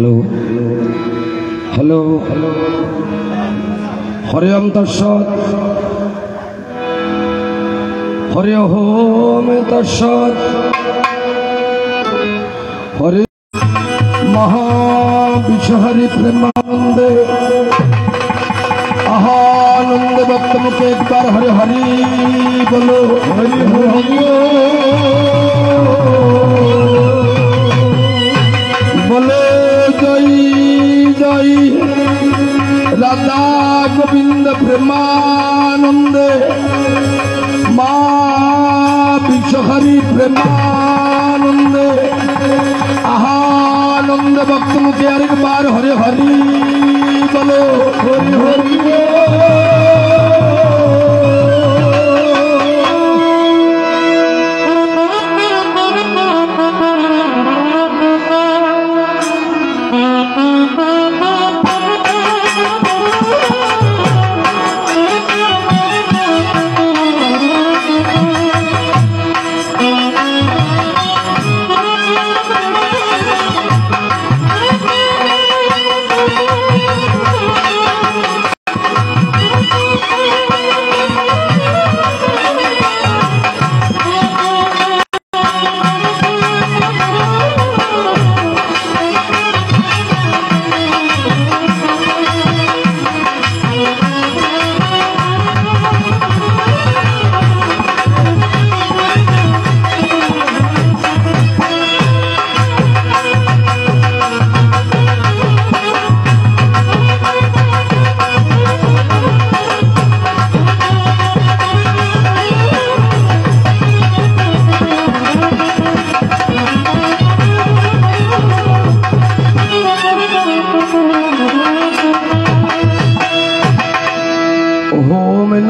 Hello hello Hari ओम तत्सत् हरि ओम तत्सत् हरि महाविश्वहरि प्रेमानंदे आनंद भक्त मुखे एक बार हरि हरि बोलो हरि हरि बोले जय जय राधा गोविंद प्रेमानंदे माँ विश्वहरि प्रेमानंदे आनंद भक्त मुखे एक बार हरि हरि बोलो हरि हरि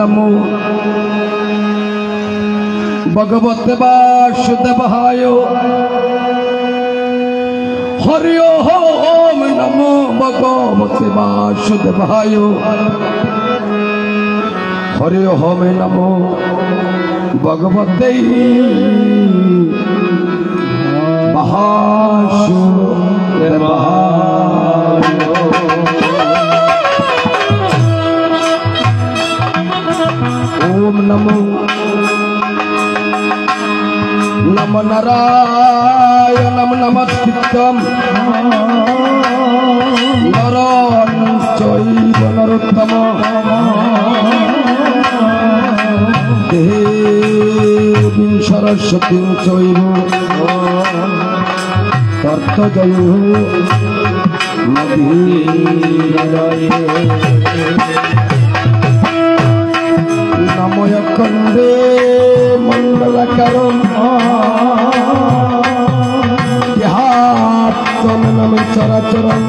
नमो भगवते वासुदेवाय हरि ओम नमो भगवते वासुदेवाय हरि ओम नमो भगवते वासुदेवाय ओम नमो नम नारायणं नमस्कृत्यं नरं चैव नरोत्तमं देवीं सरस्वतीं चैव तर्तजयो नमय कंदे मंगलकरम नम चराचरम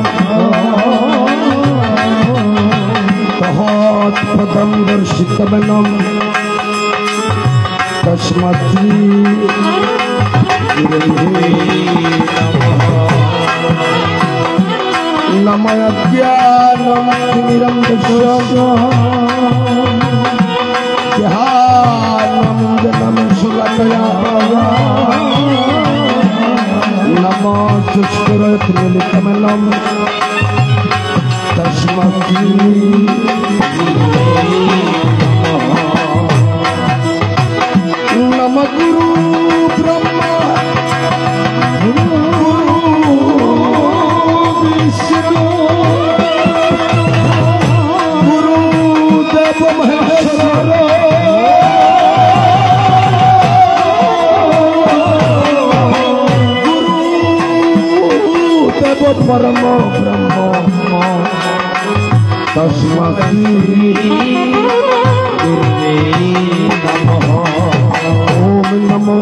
तहत्पदं दर्शितवनं तस्मत् नमः ज्ञानं ध्यानं जनं सुलकया नमो चुष्करत्रिलिकमलं तस्मत् नमः गुरु ब्रह्मा गुरु विष्णु गुरु देव महेश्वर परम ब्रह्म तस्मत् ओम नमो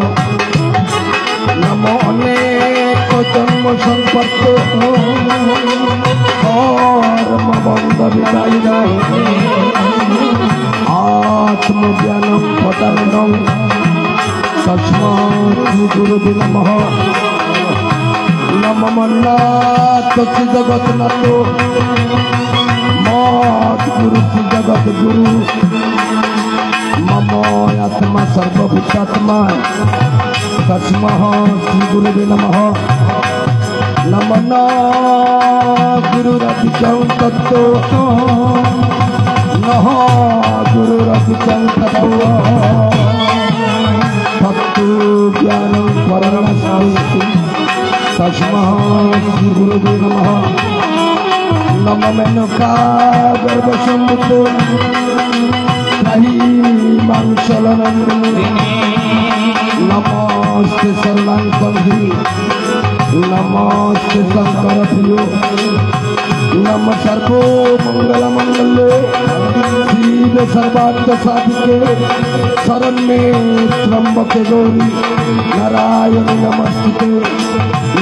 नमो अनेक जन्म संपर्क कर्म बंध विदायिनां आत्मज्ञानं पतनं तस्मात् गुरुवे नमः नमो मन्नाथ जगन्नाथ मत गुरु जगत गुरु मम आत्मा सर्वभूतात्मा तस्मै श्री गुरुवे नमः नमना गुरुरधिकं तत्तो नः गुरुरधिकं तत्तो तत्तो ज्ञानं परमशान्ति तस्मात् श्री गुरुवे नमः। नम मेनका गर्भसंभूतो त्राहि मांसलनन्दिनी नमस्ते सर्वांगी नमस्ते शंकर प्रियो नम सर्वो मंगल मंगले शिव सर्वार्थ साधिके शरण्ये त्र्यंबके गौरी नारायणी नमस्ते।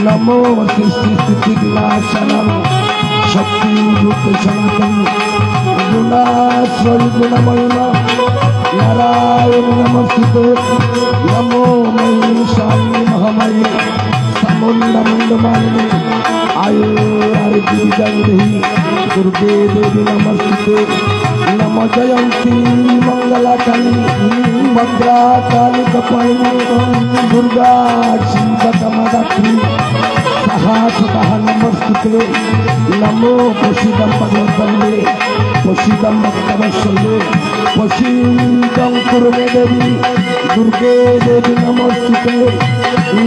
नमो सृष्टि स्थिति विनाशनम शक्ति रूप सनातन गुणाश्रय गुणमयना नारायण नमस्ते। नमो महिषाणी महामाई मुंडमालिनी आयुर्वेदी दुर्गे देवी नमस्ते। नम जयंती मंगला काली भद्रा काली कपालिनी दुर्गा शिव कमदात्री सहा नमस्ते। नमो पशिदम पद्मले पशिदम भक्तवत्सले पशिदम कुरुमे देवी दुर्गे देवी नमस्ते।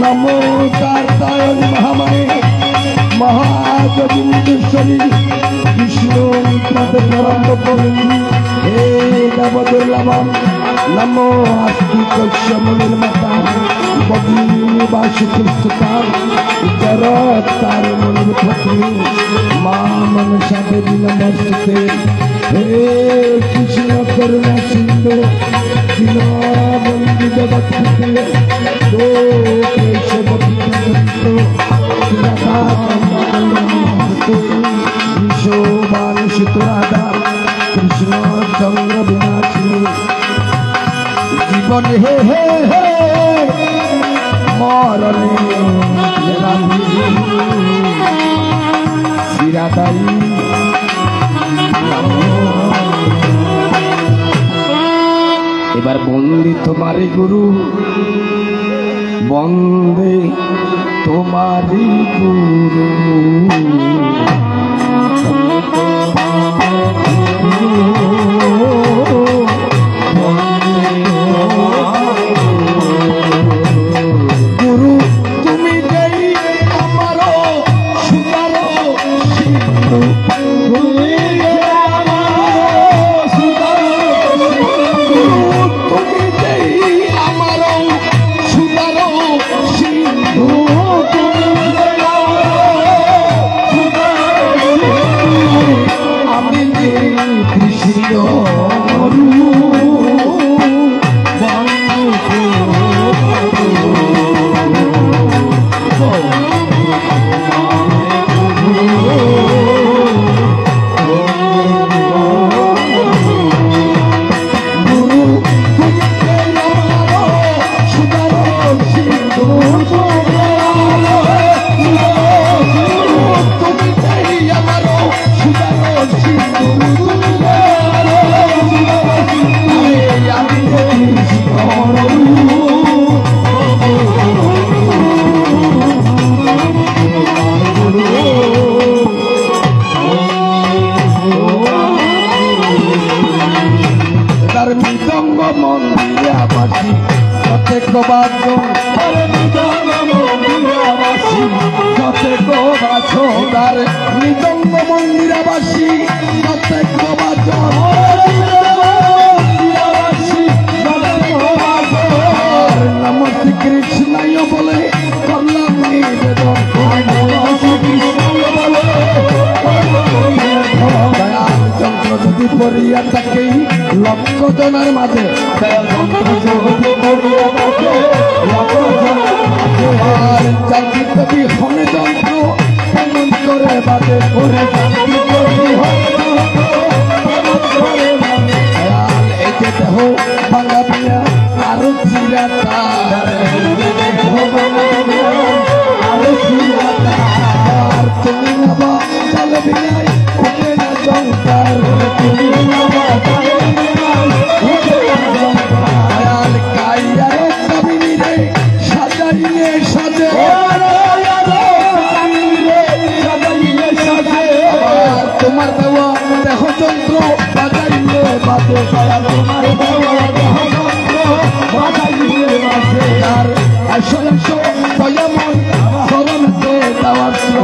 नमो कार्तायनी महामाये महागोविंदेश्वरी विष्णु परम हे नवदुर्लभम। नमो आस्तिकक्षमनिर्माता बद्रीवासुकृष्णता जरतार मनोपत्नी मां मनसा देवी नमस्ते। हे कृष्ण करुणा सिंधु दीनबंधु जगत्पते दो केशवपतितो विशोभानुषितुराधा कृष्ण चंद्र विनाशिनी जीवन हे हे हे मरणे शिरादाई এবার বন্দে তোমারি গুরু বন্দে তোমারি গুরু গুরু তুমি যেই আমার সুতার সিন্ধু লক্ষ জনের মাঝে কবি হনে যন্ত্র করে বাজে করে এই যে দেহ ভাঙা পিয়া আরো চিরাতা আর তুমি নবা চলে বিনাই ওকে না জঙ্কার তুমি নবা সাজাইলে সাজে বাজাইলে বাজে দয়াল তোমার দেওয়া দেহযন্ত্র বাজাইলে বাজে আর আসলে দয়াময় শরণতে দেওয়াস্ত্র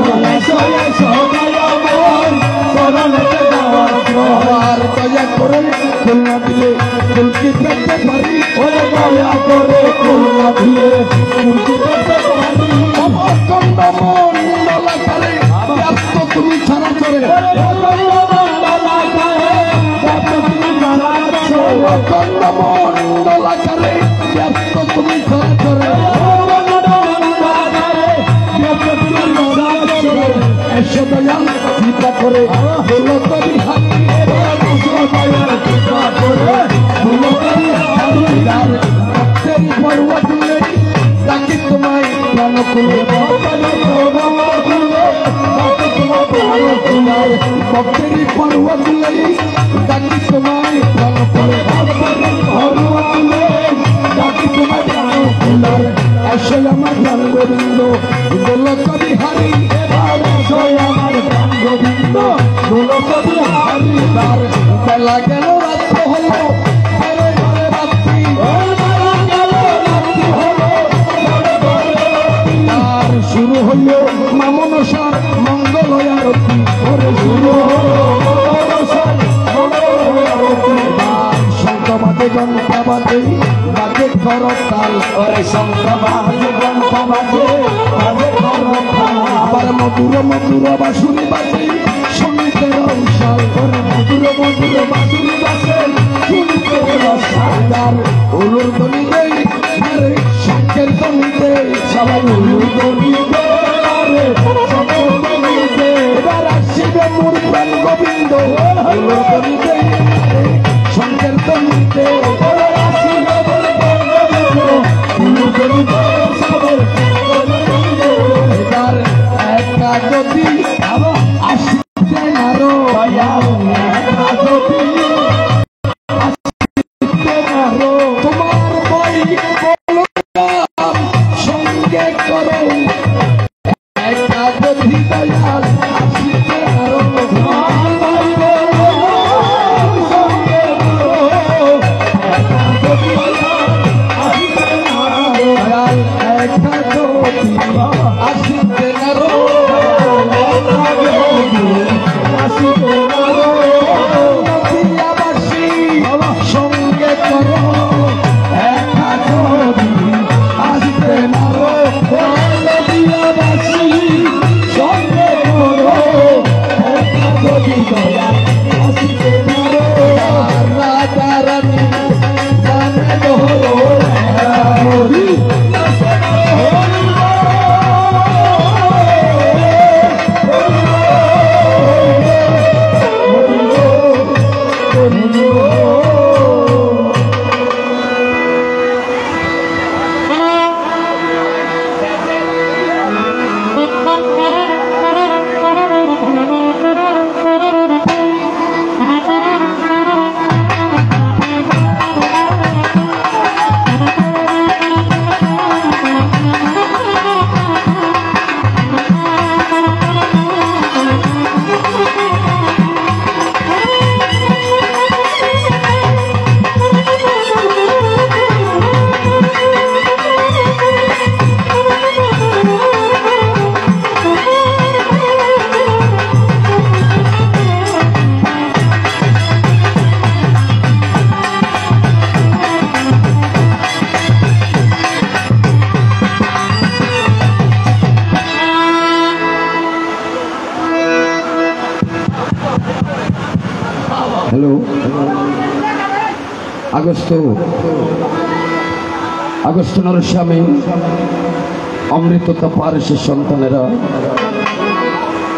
দয়াময় শরণতে দেওয়াস্ত্র আর দয়া করে খুলনা দিলে ফুলকি পেতে পারি ওরে দয়া করে খুলনা দিলে ফুলকি পেতে পারি অবকন্দ মন্ডলা করে ব্যস্ত তুমি ছাড়া চলে অবকন্দ মন্ডলা করে ব্যস্ত তুমি ছাড়া চলে এসে দয়াল চিন্তা করে বলো কবি হাতি তেরি পড়ুয়া তুলে তাকে তোমায় প্রাণ করবে ভক্তেরি পড়ুয়া তুলে তাকে তোমায় প্রাণ করবে পড়ুয়া তুলে তাকে তোমায় প্রাণ করবে এসে আমার প্রাণ গোবিন্দ বলো কবি হারি আমার প্রাণ গোবিন্দ বলো কবি হারি তার বেলা গেল রাত্র হলো শুরু হইল মামনসার মঙ্গল আরতি ওরে শুরু শঙ্খ বাজে ঘণ্টা বাজে বাজে করতাল ওরে শঙ্খ বাজে ঘণ্টা বাজে বাজে করতাল আবার মধুর মধুর বাঁশুরি বাজে সঙ্গীতের উৎসাল ওরে মধুর মধুর বাঁশুরি বাজে শুনতে রসাল ওলুর দলি দেই আরে শঙ্কের দলি দেই সবাই ওলুর দলি গোবিন্দ সংকীর্তনীতে এবার একা যদি আসিতে নারো তোমার বই সঙ্গে করো একা যদি দয়াল আসিতে নারো সঙ্গে করো রাজা রানী হ্যালো আগস্ট নরস্বামী অমৃততা পারসের সন্তানেরা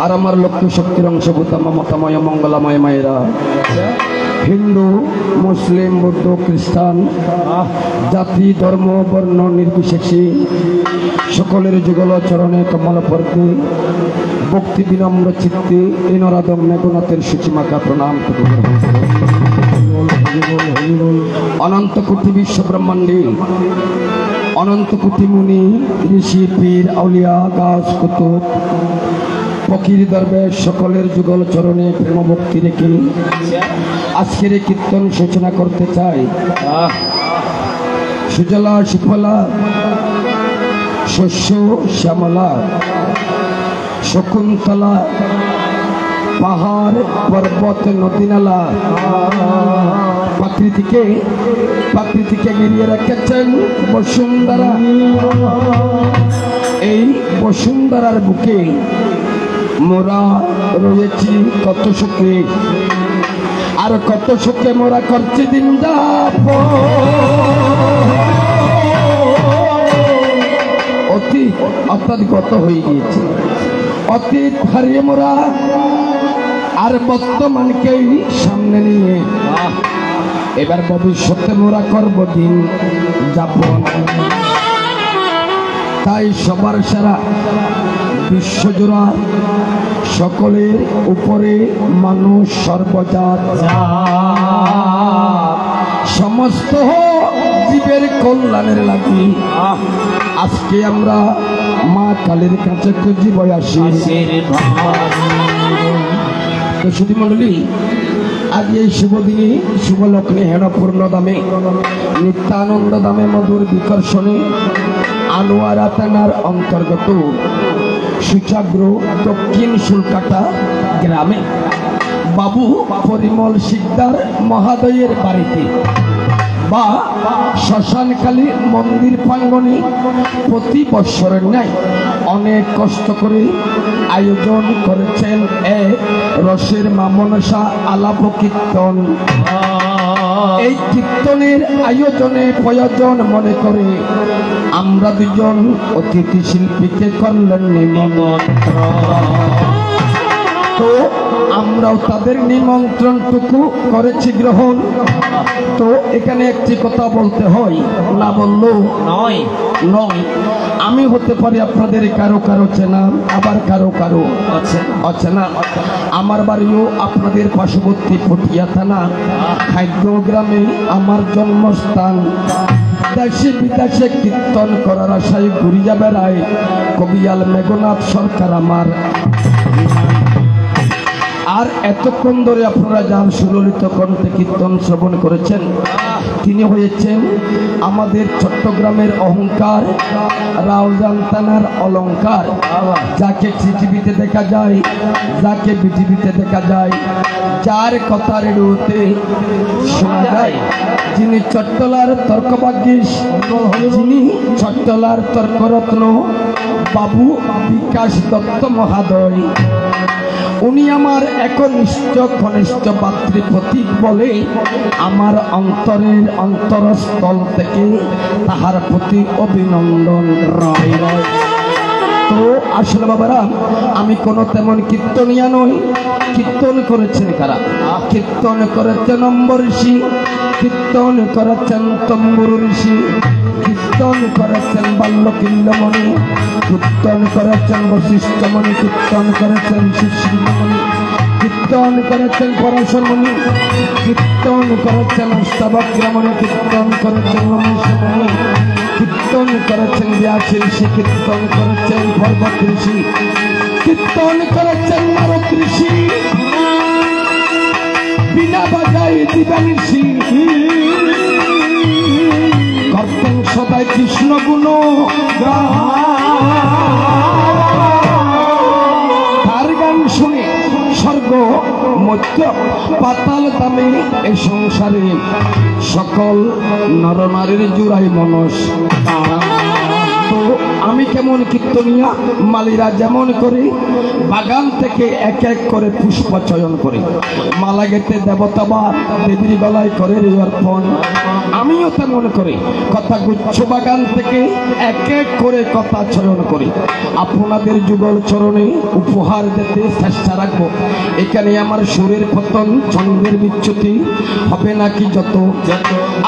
আর আমার লক্ষ্য শক্তির অংশভূতা মমতাময় মঙ্গলাময় মায়েরা হিন্দু মুসলিম বৌদ্ধ খ্রিস্টান জাতি ধর্ম বর্ণ নির্বিশেষে সকলের যুগল চরণে কমল পর্দে ভক্তি বিনম্র চিত্তে এই নরাদম মেঘনাথের সূচিমাকা প্রণাম অনন্ত কোটি বিশ্ব ব্রহ্মাণ্ডে অনন্ত কোটি মুনি ঋষি পীর আউলিয়া গাছ কুতুব ফকির দরবেশ সকলের যুগল চরণে প্রেম ভক্তি রেখে আজকের এই কীর্তন সূচনা করতে চাই। সুজলা সুফলা শস্য শ্যামলা শকুন্তলা পাহাড় পর্বত নদী নালা প্রাকৃতিকে ঘিরিয়ে রেখেছেন বসুন্ধরা। এই বসুন্ধরার বুকে মোরা রয়েছি কত সুখে, আর কত সুখে মোরা করছি দিন যাপন। অতীত অর্থাৎ গত হয়ে গিয়েছে, অতীত হারিয়ে মোরা আর বর্তমানকেই সামনে নিয়ে এবার ভবিষ্যতে মোরা করব দিন যাপন। তাই সবার সারা বিশ্বজোড়া সকলের উপরে মানুষ সর্বজাত সমস্ত জীবের কল্যাণের লাগি আজকে আমরা মা কালীর কাছে খুঁজি বয়াসী। তো শুধু মন্ডলী, আজ এই শুভ দিনে শুভ লগ্নে হেন পূর্ণ দামে নিত্যানন্দ দামে মধুর বিকর্ষণে আনোয়ারা থানার অন্তর্গত সুচাগ্র দক্ষিণ শুলকাটা গ্রামে বাবু পরিমল শিকদার মহাদয়ের বাড়িতে বা শ্মশানকালী মন্দির প্রাঙ্গণে প্রতি বৎসরের ন্যায় অনেক কষ্ট করে আয়োজন করেছেন এক রসের মামনসা আলাপ কীর্তন। এই কীর্তনের আয়োজনে প্রয়োজন মনে করে আমরা দুজন অতিথি শিল্পীকে করলেন নিমন্ত্রণ। তো আমরাও তাদের নিমন্ত্রণটুকু করেছি গ্রহণ। তো এখানে একটি কথা বলতে হয়, না বললেও নয়। আমি হতে পারি আপনাদের কারো কারো চেনা, আবার কারো কারো অচেনা। আমার বাড়িও আপনাদের পার্শ্ববর্তী পটিয়া থানা খাদ্য গ্রামে আমার জন্মস্থান। দেশে বিদেশে কীর্তন করার আশায় ঘুরিয়া বেড়ায় কবিয়াল মেঘনাথ সরকার আমার। আর এতক্ষণ ধরে আপনারা যার সুললিত কণ্ঠে কীর্তন শ্রবণ করেছেন তিনি হয়েছেন আমাদের চট্টগ্রামের অহংকার, রাউজান থানার অলংকার, যাকে পৃথিবীতে দেখা যায়, যাকে পৃথিবীতে দেখা যায়, যার কথা রেডিওতে শোনা যায়, যিনি চট্টলার তর্কভাগ্যিস, যিনি চট্টলার তর্করত্ন বাবু বিকাশ দত্ত মহাদয়। উনি আমার একনিষ্ঠ ঘনিষ্ঠ ভাতৃপ্রতীক বলে আমার অন্তরের অন্তরস্থল থেকে তাহার প্রতি অভিনন্দন রয়। তো আসলে বাবারা, আমি কোনো তেমন কীর্তনিয়া নই। কীর্তন করেছেন কারা? কীর্তন করেছেন অম্বরীষী, কীর্তন করেছেন তম্বুর ঋষি, কীর্তন করেছেন বাল্যকিল্লমণি, কীর্তন করেছেন বশিষ্ঠমণি, কীর্তন করেছেন সুশ্রীমণি, কীর্তন করেছেন পরাশরমণি, কীর্তন করেছেন অষ্টাবক্রমণি, কীর্তন করেছেন রমেশমণি, কীর্তন করেছেন ব্যাস ঋষি, কীর্তন করেছেন পর্বত ঋষি, কীর্তন করেছেন নারদ ঋষি, বিনা বাজায় দিবেন ঋষি, করতেন সদাই কৃষ্ণ গুণ। তার গান শুনে স্বর্গ মধ্য পাতাল দামে এই সংসারে সকল নরনারীর জুড়াই মনস। তো আমি কেমন কীর্তনিয়া, মালিরা যেমন করে বাগান থেকে এক এক করে পুষ্প চয়ন করে মালা গেতে দেবতা বা দেবীর গলায় করে অর্পণ, আমিও তেমন করে কথা গুচ্ছ বাগান থেকে এক এক করে কথা চয়ন করে আপনাদের যুগল চরণে উপহার দিতে চেষ্টা রাখবো। এখানে আমার সুরের পতন, ছন্দের বিচ্যুতি হবে নাকি যত।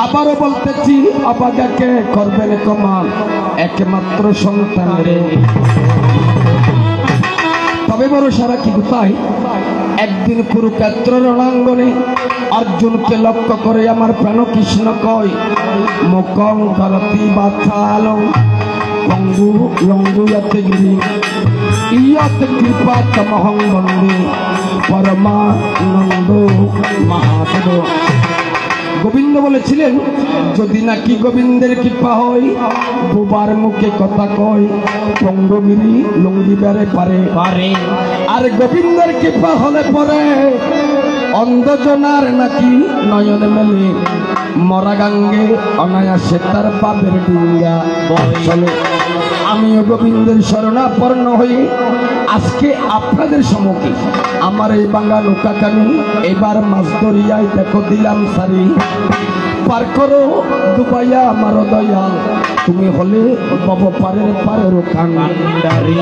আবারও বলতেছি, অবাগাকে করবেন ক্ষমা একমাত্র সন্তান রে। তবে বড় সারা কি কোথায়? একদিন কুরুক্ষেত্র রণাঙ্গনে অর্জুনকে লক্ষ্য করে আমার প্রাণ কৃষ্ণ কয়, মুখং করতি বাচালং পঙ্গু লঙ্গু ইয়াতে গিরি ইয়াতে কৃপা তমহং বন্দে পরমানন্দ মহাদেব। গোবিন্দ বলেছিলেন যদি নাকি গোবিন্দের কৃপা হয় বুবার মুখে কথা কয় পঙ্গগিরি লুঙ্গি বেড়ে পারে পারে। আর গোবিন্দের কৃপা হলে পরে অন্ধজনার নাকি নয়ন মেলে মরা গাঙ্গে অনায়াসে তার পাপের ডিঙ্গা চলে। আমিও গোবিন্দের শরণাপন্ন হয়ে আজকে আপনাদের সম্মুখে আমার এই বাংলা নৌকাখানি এবার মাছ দরিয়ায় দেখো দিলাম সারি পার করো ডুবাইয়া আমার দয়াল তুমি হলে বব পারের পারের কান্ডারি।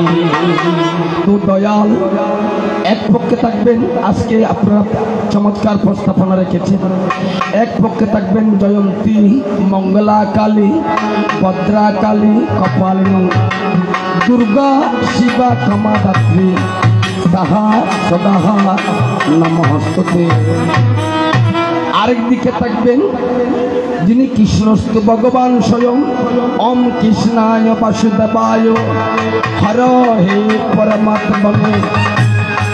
তো দয়াল এক পক্ষে থাকবেন আজকে আপনারা চমৎকার প্রস্তাবনা রেখেছেন, এক পক্ষে থাকবেন জয়ন্তী মঙ্গলা কালী ভদ্রা কালী কপালিনী দুর্গা শিবা কামাদাত্রী সাহা সদাহা নমস্তে। আরেক দিকে থাকবেন যিনি কৃষ্ণস্তু ভগবান স্বয়ং ওম কৃষ্ণায় বাসুদেবায় হর হে পরমাত্মনে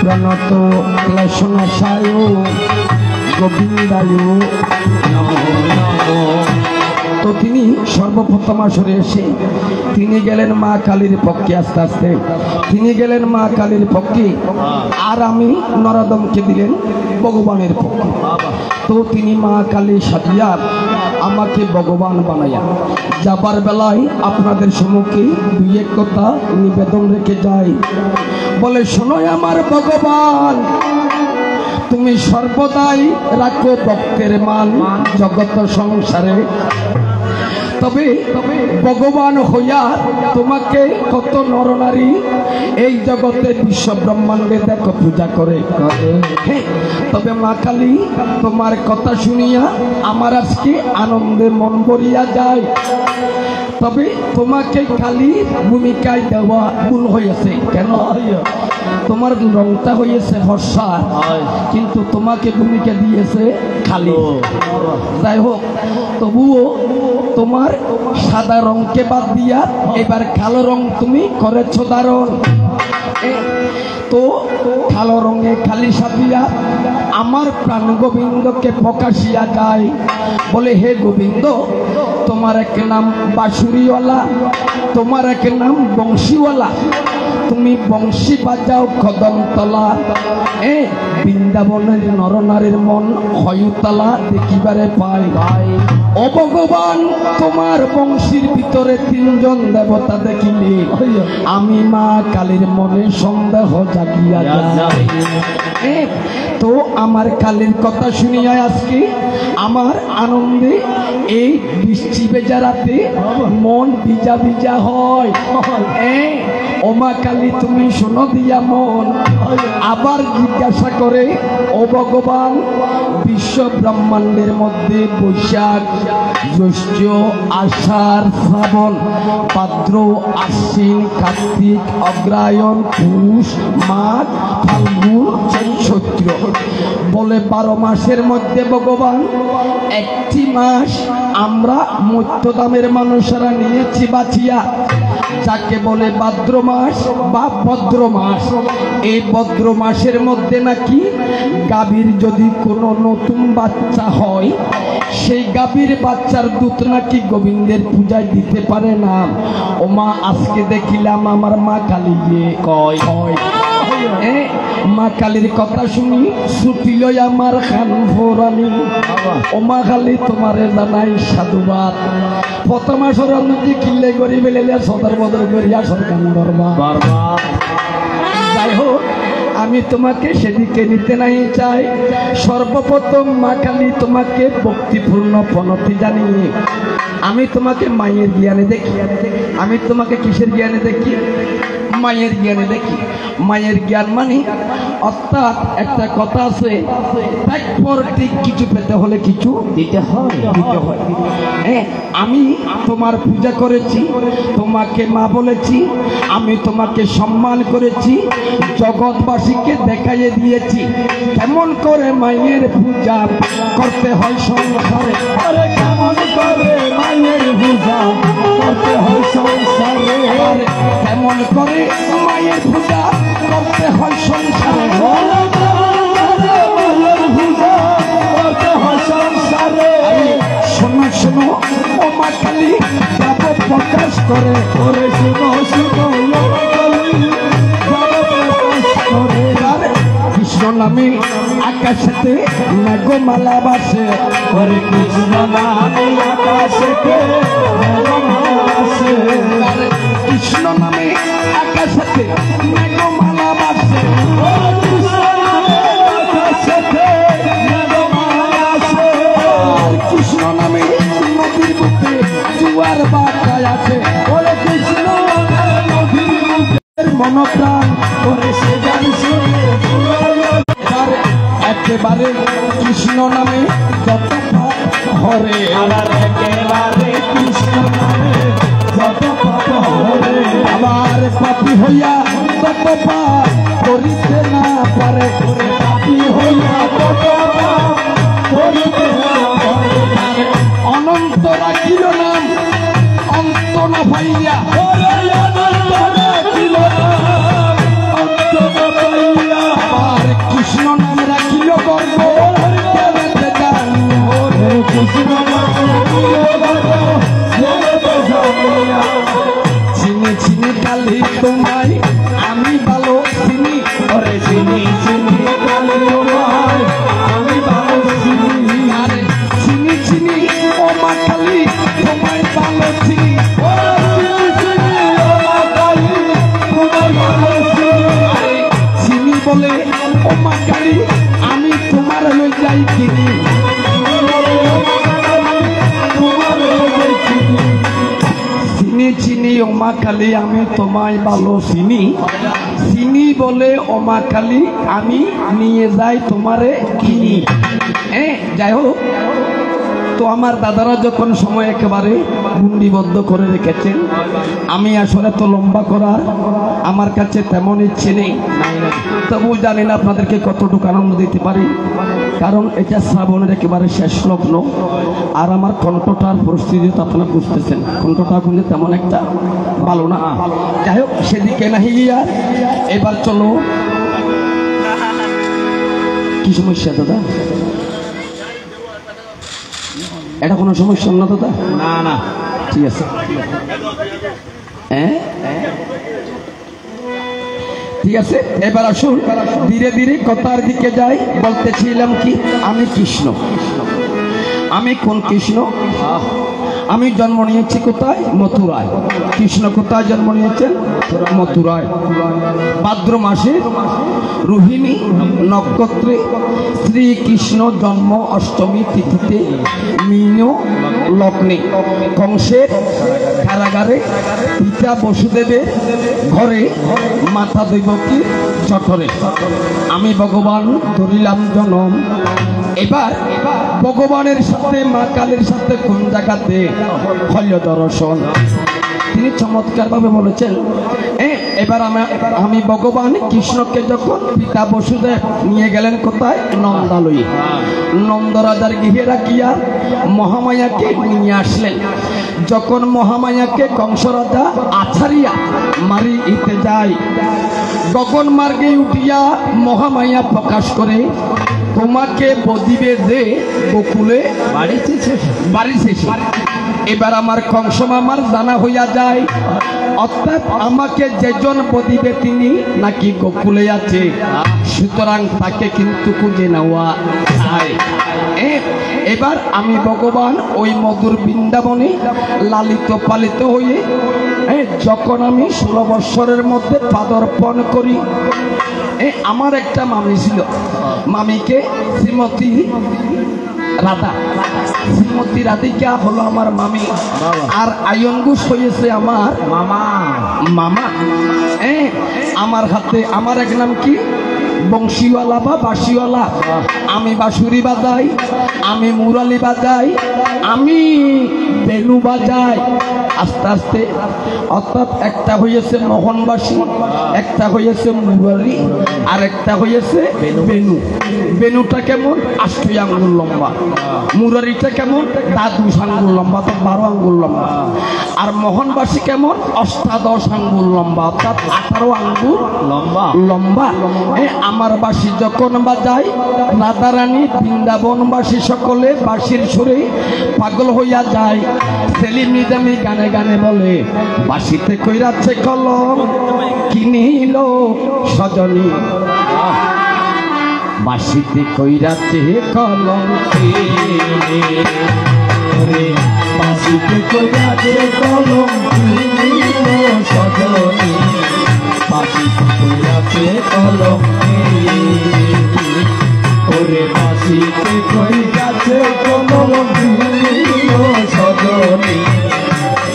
প্রণত ক্লেশনাশায় গোবিন্দায় নমো নমো। তো তিনি সর্বপ্রথম আসরে এসে তিনি গেলেন মা কালীর পক্ষে, আস্তে আস্তে তিনি গেলেন মা কালীর পক্ষে আর আমি নরদমকে দিলেন ভগবানের পক্ষে। তো তিনি মা কালী সাজিয়া আমাকে ভগবান বানাইয়া যাবার বেলায় আপনাদের সম্মুখে দুই এক কথা নিবেদন রেখে যাই। বলে শোনো আমার ভগবান তুমি সর্বদাই রাখো ভক্তের মান জগৎ সংসারে। তবে ভগবান হইয়া তোমাকে কত নরনারী এই জগতে বিশ্ব ব্রহ্মাণ্ডে দেখো পূজা করে। তবে মা কালী তোমার কথা শুনিয়া আমার আজকে আনন্দে মন ভরিয়া যায়। তবে তোমাকে কালী ভূমিকায় দেওয়া ভুল হয়েছে। কেন? তোমার রংটা হয়েছে ফর্সা কিন্তু তোমাকে ভূমিকা দিয়েছে কালী। যাই হোক তবুও তোমার সাদা রংকে বাদ দিয়া এবার কালো রং তুমি করেছো ধারণ। তো কালো রঙে কালী সাজিয়া আমার প্রাণ গোবিন্দকে প্রকাশিয়া যায়। বলে হে গোবিন্দ তোমার এক নাম বাঁশুরিওয়ালা, তোমার এক নাম বংশীওয়ালা, তুমি বংশী বাজাও কদমতলা। বৃন্দাবনের নরনারীর মন হয়ুতলা দেখিবারে পায় ভাই। ও ভগবান তোমার বংশীর ভিতরে তিনজন দেবতা দেখিলে আমি মা কালীর মনে সন্দেহ জাগিয়া যায়। তো আমার কালীর কথা শুনিয়া আজকে আমার আনন্দে এই বৃষ্টি ভেজা রাতে মন ভিজা ভিজা হয়। ও মা কালী তুমি শোনো দিয়া মন আবার জিজ্ঞাসা করে ও ভগবান বিশ্ব ব্রহ্মাণ্ডের মধ্যে বৈশাখ জ্যৈষ্ঠ আষাঢ় শ্রাবণ ভাদ্র আশ্বিন কার্তিক অগ্রায়ণ পুষ মাঘ ফাল্গুন চৈত্র বলে 12 মাসের মধ্যে ভগবান একটি মাস আমরা মধ্যদামের মানুষেরা নিয়েছি বাঁচিয়া যাকে বলে ভাদ্র মাস বা ভদ্র মাস। এই ভদ্র মাসের মধ্যে নাকি গাভীর যদি কোনো নতুন বাচ্চা হয় সেই গাভীর বাচ্চার দুধ নাকি গোবিন্দের পূজায় দিতে পারে না। ও মা আজকে দেখিলাম আমার মা কালী গিয়ে কয় মা কালীর কথা শুনি ছুটিল আমার খান ফোরানি। ও মা কালী তোমারে জানাই সাধুবাদ। প্রথম আসর নদী কিল্লে করি বেলে সদর বদর করিয়া সরকার দরবার। যাই হোক আমি তোমাকে সেদিকে নিতে নাই চাই। সর্বপ্রথম মা কালী তোমাকে ভক্তিপূর্ণ প্রণতি জানিয়ে আমি তোমাকে মায়ের জ্ঞানে দেখি। আমি তোমাকে কিসের জ্ঞানে দেখি? মায়ের জ্ঞানে দেখি। মায়ের জ্ঞান মানে অর্থাৎ একটা কথা আছে একবার ঠিক কিছু পেতে হলে কিছু দিতে হয়। আমি তোমার পূজা করেছি, তোমাকে মা বলেছি, আমি তোমাকে সম্মান করেছি, জগৎবাসীকে দেখাইয়ে দিয়েছি কেমন করে মায়ের পূজা করতে হয় সংসারে। কেমন করে মায়ের পূজা করতে হয় সংসারে, কেমন করে মায়ের পূজা করতে হয় সংসারে। শোনো ও মা কালী যাব প্রকাশ করে ওরে শোনো শোনো ও মা কালী যাব প্রকাশ করে কৃষ্ণ নামে আকাশেতে মেঘমালা বাসে ওরে কৃষ্ণ নামে আকাশেতে মেঘমালা বাসে কৃষ্ণ নামে আকাশেতে মেঘমালা বাসে কৃষ্ণ নামে নদীর বুকে জুয়ার বাটায় আছে ওরে কৃষ্ণ নদীর বুকের মনপ্রাণ করে সে গান শুনে একেবারে কৃষ্ণ নামে যত পাপ হরে একেবারে কৃষ্ণ নামে যত পাপ হরে আবার পাপী হইয়া তত পাপ করিতে না পারে পাপী হইয়া তত পাপ করিতে না পারে অনন্ত রাখিল নাম অন্ত না পাইয়া রাখিল আবার কৃষ্ণ নাম রাখিল গর্ব কৃষ্ণ চিনি চিনি কালি তোমায় আমি ভালো চিনি ওরে চিনি চিনি কালি তোমায় আমি ভালো চিনি আরে চিনি চিনি ও মা কালী তোমায় ভালো চিনি চিনি বলে ও মা কালী আমি তোমার হয়ে যাই কিনি চিনি চিনি ও মা কালী আমি তোমায় ভালো চিনি চিনি বলে ও মা কালী আমি নিয়ে যাই তোমারে কিনি যাই হোক তো আমার দাদারা যখন সময় একেবারে গুন্ডিবদ্ধ করে রেখেছেন আমি আসলে তো লম্বা করার আমার কাছে তেমন ইচ্ছে নেই তবু জানি না আপনাদেরকে কতটুকু আনন্দ দিতে পারি কারণ এটা শ্রাবণের একেবারে শেষ লগ্ন আর আমার কণ্ঠটার পরিস্থিতি তো আপনারা বুঝতেছেন কণ্ঠটা কিন্তু তেমন একটা ভালো না যাই হোক সেদিকে না হিয়া এবার চলো কি সমস্যা দাদা এটা কোনো সমস্যা না দাদা না না ঠিক আছে ঠিক আছে এবার আসুন ধীরে ধীরে কথার দিকে যাই বলতেছিলাম কি আমি কৃষ্ণ আমি কোন কৃষ্ণ আমি জন্ম নিয়েছি কোথায় মথুরায় কৃষ্ণ কোথায় জন্ম নিয়েছেন মথুরায় ভাদ্র মাসে রোহিণী নক্ষত্রে শ্রীকৃষ্ণ জন্ম অষ্টমী তিথিতে মীন লগ্নে কংসের কারাগারে পিতা বসুদেবের ঘরে মাতা দেবকী জঠরে আমি ভগবান ধরিলাম জনম এবার ভগবানের সাথে মা কালীর সাথে কোন জায়গাতে হল দর্শন তিনি চমৎকার ভাবে বলেছেন এবার আমি ভগবান কৃষ্ণকে যখন পিতা বসুদেব নিয়ে গেলেন কোথায় নন্দালয়ী নন্দরাজার গৃহে রাখিয়া মহামায়াকে নিয়ে আসলেন যখন মহামায়াকে কংসরাজা আছাড়িয়া মারিতে যায় গগন মার্গে উঠিয়া মহামায়া প্রকাশ করে তোমাকে বদিবে দে গোকুলে বাড়ি শেষে এবার আমার কংস মামার জানা হইয়া যায় অর্থাৎ আমাকে যেজন বদিবে তিনি নাকি গোকুলে আছে সুতরাং তাকে কিন্তু খুঁজে নেওয়া চাই এবার আমি ভগবান ওই মধুর বৃন্দাবনে লালিত পালিত হয়ে যখন আমি 16 বৎসরের মধ্যে পাদর্পণ করি আমার একটা মামি ছিল মামিকে শ্রীমতী রাধা শ্রীমতী রাধিকা হলো আমার মামি আর আয়ন ঘোষ হয়েছে আমার মামা মামা আমার হাতে আমার এক নাম কি বংশীওয়ালা বা বাঁশিওয়ালা আমি বাঁশুরি বাজাই আমি মুরালি বাজাই আমি বেনু বাজাই আস্তে আস্তে অর্থাৎ একটা হয়েছে মোহনবাসী একটা হয়েছে মুরালি আর একটা হয়েছে বেনু বেনুটা কেমন 8 আঙ্গুল লম্বা মুরারিটা কেমন 10 আঙ্গুল লম্বা তো 12 আঙ্গুল লম্বা আর মোহনবাসী কেমন 18 আঙ্গুল লম্বা অর্থাৎ 18 আঙ্গুল লম্বা লম্বা আমার বাঁশি যখন বাজাই রাত রাধারানী বৃন্দাবনবাসী সকলে বাঁশির সুরে পাগল হইয়া যায়। সেলিম নিজামী গানে গানে বলে বাঁশিতে কইরাছে কলম কিনিল সজনী, বাঁশিতে কইরাছে কলম বাঁশিতে কইরাছে কলম কিনিল সজনী, বাঁশিতে কইরাছে কলম ওরে বাঁশিতে কইরাছে কলম কিনিল সজনী,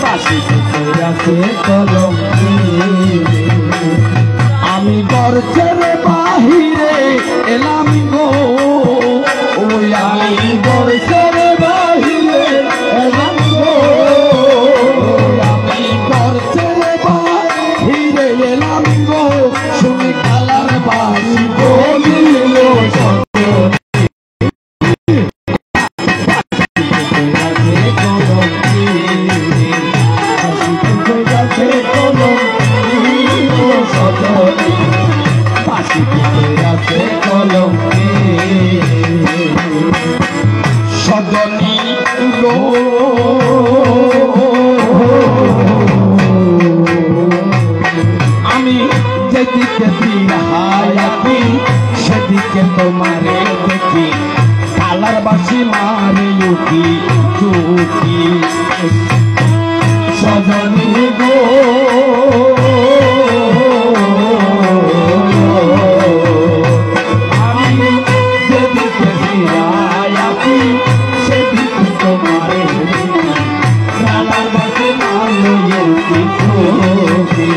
বাঁশিতে কইরাছে কলম। আমি ঘর ছেড়ে বাহিরে এলাম গো, ওই আমি ঘর ছেড়ে বাহিরে এলাম গো, আমি ঘর ছেড়ে বাহিরে এলাম গো, শুনি কালার বাঁশি বলিল সজনী গো। আমি যেদিকে ফিরাহায়াতি সেদিকে তোমারে দেখি, কালার বাঁশি মারে উঠি চুকি সজনী গো। আমি যেদিকে ফিরায়াছি সেদিকে তোমারে কালার বাঁশি মারে উঠি চুকি।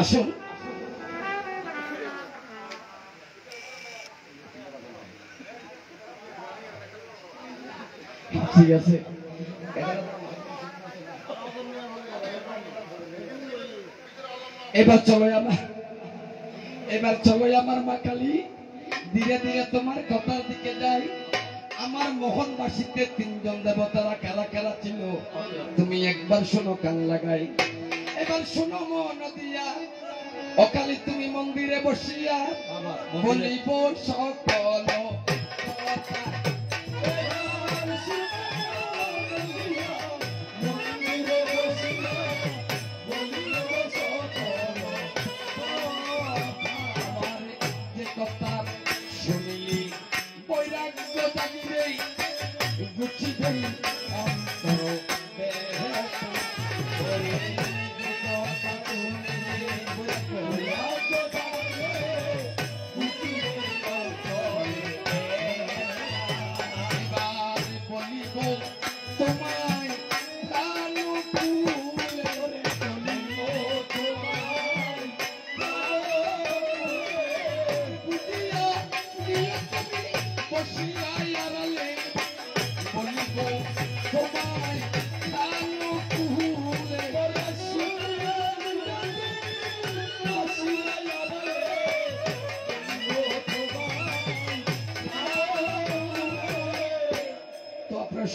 আসুন ঠিক আছে, এবার চলো আমার মা কালী, ধীরে ধীরে তোমার কথার দিকে যাই। আমার মোহনবাসীতে তিনজন দেবতারা কারা কারা ছিল তুমি একবার শোনো কান লাগাই। এবার শোনো মন দিয়া অকালি তুমি মন্দিরে বসিয়া বলিব সকল কথা। যে কথা শুনিলি বৈরাগ্য জাগিবে, বুঝিবে অন্তর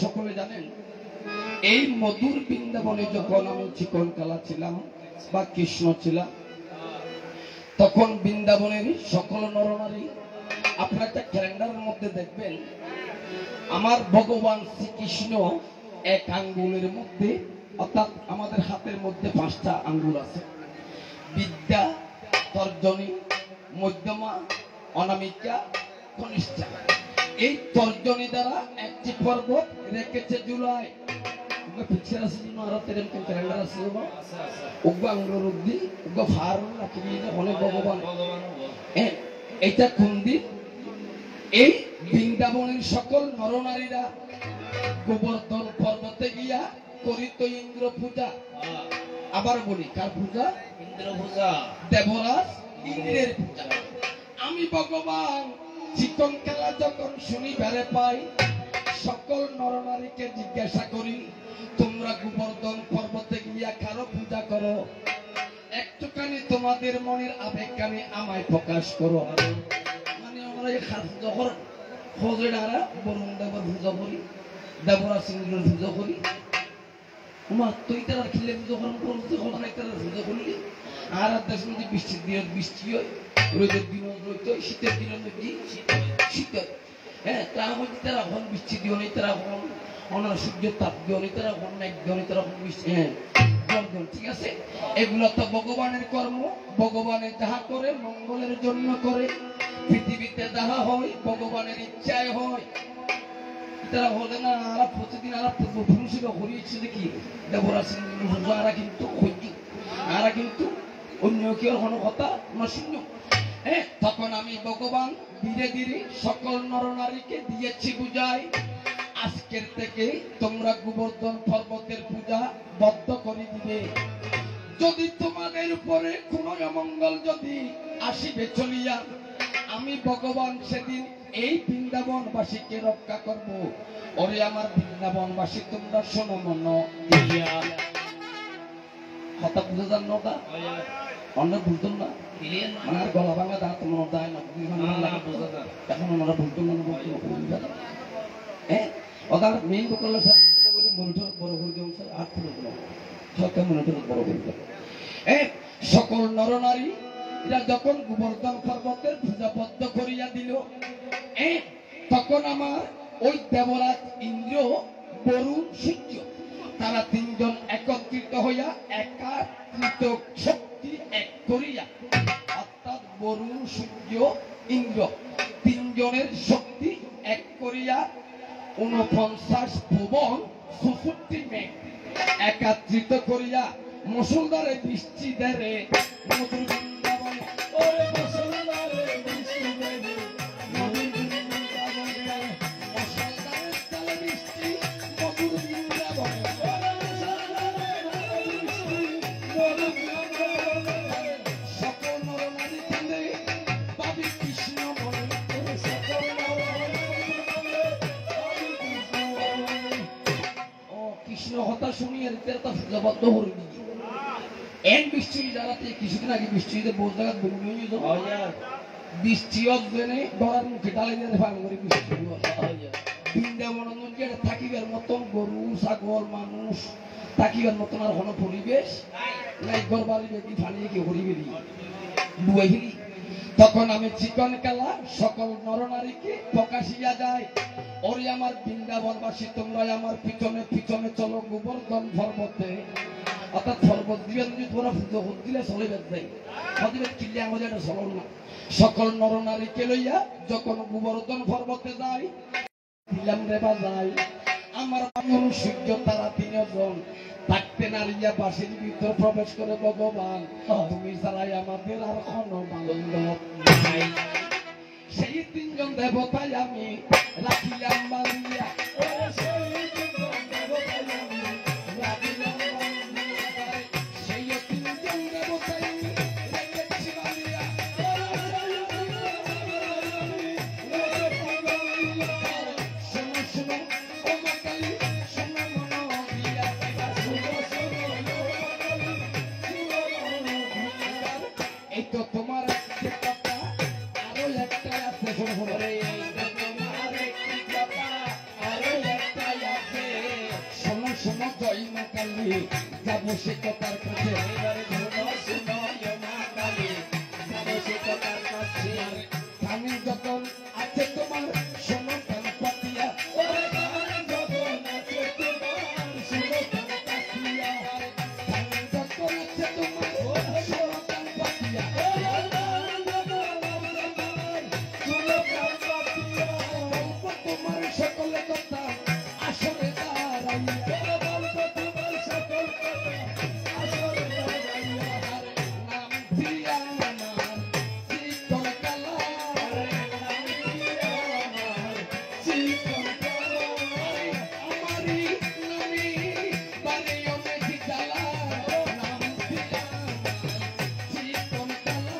সকলে জানেন এই মধুর বৃন্দাবনে যখন আমি চিকন কালা ছিলাম বা কৃষ্ণ ছিলাম, তখন বৃন্দাবনের সকল নরনারী আপনার একটা ক্যালেন্ডারের মধ্যে দেখবেন আমার ভগবান শ্রীকৃষ্ণ এক আঙ্গুলের মধ্যে, অর্থাৎ আমাদের হাতের মধ্যে 5টা আঙ্গুল আছে, বিদ্যা, তর্জনী, মধ্যমা, অনামিকা, কনিষ্ঠা। এই তর্জনী দ্বারা একটি পর্বত রেখেছে জুলাই পিকচার আছে ক্যালেন্ডার আছে আঙ্গুলের অব্দি ফার রাখি অনেক ভগবান। এইটা কুন্দির এই বৃন্দাবনের সকল নরনারীরা গোবর্ধন পর্বতে গিয়া করিত ইন্দ্র পূজা। আবার বলি কার পূজা? ইন্দ্র পূজা, দেবরাজ ইন্দ্রের পূজা। আমি ভগবান চিকন খেলা যখন শনিবারে পাই, সকল নরনারীকে জিজ্ঞাসা করি, তোমরা গোবর্ধন পর্বতে গিয়া কারো পূজা করো, একটুখানি তোমাদের মনের আবেগখানি আমায় প্রকাশ করো। মানে আমরা এই যখন খোঁজে ডারা বরুণ দেবর পূজা করি, দেবরা সিংহের পূজা করি, তুই তারা খিলে পুজো করেন, তারা পূজা করলি। আর দেশ মধ্যে বৃষ্টির দিন বৃষ্টি হয়, রোদের দিন রোদ হয়, শীতের দিন শীত হয়। হ্যাঁ, তার মধ্যে তারা এখন বৃষ্টি দিও নেই, তারা এখন অনার সূর্য তাপ দিও নেই, তারা এখন মেঘ দিও নেই, তারা এখন বৃষ্টি, হ্যাঁ ঠিক আছে। এগুলো তো ভগবানের কর্ম, ভগবানের যাহা করে মঙ্গলের জন্য করে। পৃথিবীতে যাহা হয় ভগবানের ইচ্ছায় হয়। তারা হলে না আর প্রতিদিন আর পুরুষের হরিয়েছে দেখি দেবরা সিং আরা কিন্তু আরা কিন্তু অন্য কেউ কোনো কথা না শূন্য। হ্যাঁ, তখন আমি ভগবান ধীরে ধীরে সকল নরনারীকে দিয়েছি বুঝাই, আজকের থেকে তোমরা গোবর্ধন পর্বতের পূজা বদ্ধ করে দিবে। যদি তোমাদের উপরে কোনো অমঙ্গল যদি আসিবে চলিয়া, আমি ভগবান সেদিন এই বৃন্দাবনবাসীকে রক্ষা করব। ওরে আমার বৃন্দাবনবাসী, তোমরা শোনো মন দিয়া। কথা বুঝে যান নটা অন্য বুঝতাম না, আমার গলা ভাঙা দাঁত মনে দেয় না, এখন আমরা বুঝতাম না বলতে। হ্যাঁ, ওদের মেইন বকল মনিটর বড় করে দেব স্যার, আর পুরো সরকার মনিটর বড় করে দেব। সকল নরনারী এরা যখন গোবর্ধন পর্বতের পূজা বদ্ধ করিয়া দিল, তখন আমার ওই দেবরাজ ইন্দ্র, বরুণ, সূর্য তারা তিনজন একত্রিত হইয়া একাত্রিত শক্তি এক করিয়া, অর্থাৎ বরুণ, সূর্য, ইন্দ্র তিনজনের শক্তি এক করিয়া 49 ভুবন 64 মেঘ একাত্রিত করিয়া মুষলধারে বৃষ্টি দেরে মধুর বৃন্দাবনে। ওরে মুষলধারে বৃষ্টি দেরে মধুর বৃন্দাবনে, মুষলধারে চলে বৃষ্টি মধুর বৃন্দাবনে। সকল নরনারী কাঁদে পাবি কৃষ্ণ বলে, সকল কৃষ্ণ কথা শুনিয়ে তারা পূজাবদ্ধ হরি। এন বৃষ্টি জায়গাতে কিছুদিন আগে বৃষ্টিতে বহু জায়গা বন্যা হয়ে যাবে, বৃষ্টি অজ্ঞানে ডরার মুখে ডালে দিয়ে ভাঙ করে বৃষ্টি বৃন্দাবনকে থাকিবার মতন গরু ছাগল মানুষ থাকিবার মতন আর কোনো পরিবেশ নাই। ঘর বাড়ি বেদি ফানিয়ে কি হরিবে বুয়াই ফেলি। তখন আমি চিকন খেলা সকল নরনারীকে প্রকাশিয়া যায়, ওরে আমার বৃন্দাবনবাসী, তোমরা আমার পিছনে পিছনে চলো গোবর্ধন পর্বতে। অর্থাৎ পর্বত দিবে যদি তোমরা পুজো দিলে চলে বেদ হদিবের কিনলে আমাদের এটা চলন না। সকল নরনারীকে লইয়া যখন গোবর্ধন পর্বতে যাই, দিলাম রেবা যায় আমার বামুন সূর্য তারা তিনজন থাকতে নারিয়া বাসির ভিতর প্রবেশ করে, ভগবান তুমি ছাড়াই আমাদের আর কোনো বান্ধব নাই। সেই তিনজন দেবতাই আমি রাখিলাম বাঁধিয়া, সেই তিনজন দেবতাই রেখেছি বাঁধিয়া। শোনো শোনো ও মা কালী, শোনো মনো দিয়া, এই তো তোমার কথা আরো একটা আছে, শোনো রে, শোনো শোনো জয় মা কালী, যাবো সে কথার কাছে, কানে যখন আছে তোমার শোনো কান পাতিয়া, কানে যখন আছে তোমার শোনো কান পাতিয়া, কানে যখন আছে তোমার শোনো কান পাতিয়া, তোমার সকল কথা আসরে দাঁড়াইয়া, তোমার সকল কথা আসরে দাঁড়াইয়া, নাম দিয়া আমার চিকন কালা, নাম দিয়া আমার চিকন কালা, আমারি নামি বাড়ি অনেক জ্বালা, নাম দিয়া আমার চিকন কালা।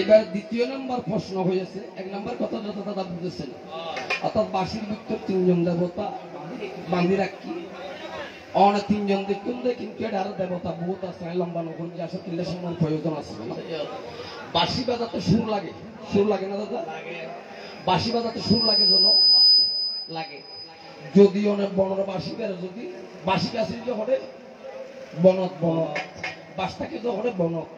এবার দ্বিতীয় নাম্বার প্রশ্ন হয়েছে, এক নাম্বার কথা যত দাদা বুঝেছেন, অর্থাৎ বাসির ভিতর তিনজন দেবতা বান্ধি রাখি অনেক তিনজন দেখুন কিন্তু এটা আরো দেবতা বহুত আছে লম্বা নখন যে আসলে তিনটা সময় প্রয়োজন আছে না। বাসি বাজাতে সুর লাগে না দাদা? বাসি বাজাতে সুর লাগে যেন লাগে। যদি অনেক বনর বাসি বেড়ে যদি বাসি গাছ হরে বনত বাসটাকে তো হরে বনত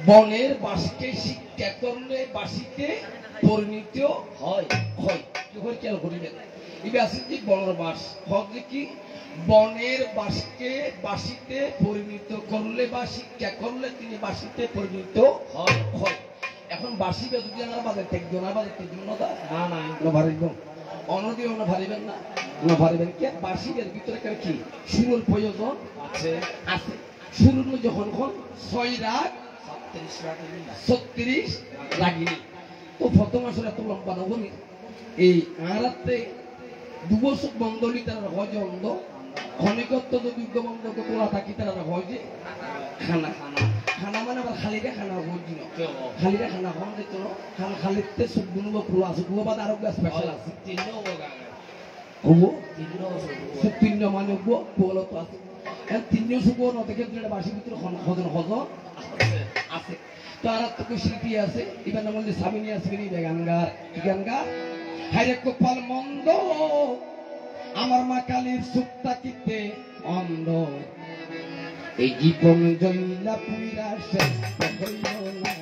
বনের বাসিকে শিক্ষা করলে বাসিতে পরিণত হয় খেয়াল করিবেন। এবার আছে যে বনের বাস হচ্ছে কি বনের বাসকে বাসিতে পরিণত করলে বা শিক্ষা করলে তিনি বাসিতে পরিণত হয়। এখন বাসিবে যদি আমরা বাজার টেকবো না বাজার টেকবো না ভারিব অনদিও না ভারিবেন না ভারিবেন কে বাসিদের ভিতরে কি সুরের প্রয়োজন আছে। সুর যখন 6 রাগ 36 রাগিনী তো প্রথম আসলে এত লম্বা নবনি এই আরাতে দুবছর বন্ধলি তারা হয় যে অন্ধ ক্ষণিকত্ব যদি বন্ধ তোলা থাকি তারা হয় যে খানা মানে আবার খালিরে খানা হইছিল খালিরে খানা হন যেত খান খালিতে সব গুণব খোলা আছে গুণবাদ আরো স্পেশাল আছে সব তিন মানে পোলো তো আছে তিনজন শুভ নথেকে বাসির ভিতরে হজন আছে তো আর তো শিল্পী আছে এবার নাম বলছে সামিনী আছে গানগার হাইরে কপাল মন্দ আমার মা কালীর সুক্তা কিতে অন্ধ এই জীবন জয়লা পুইরা শেষ হইল না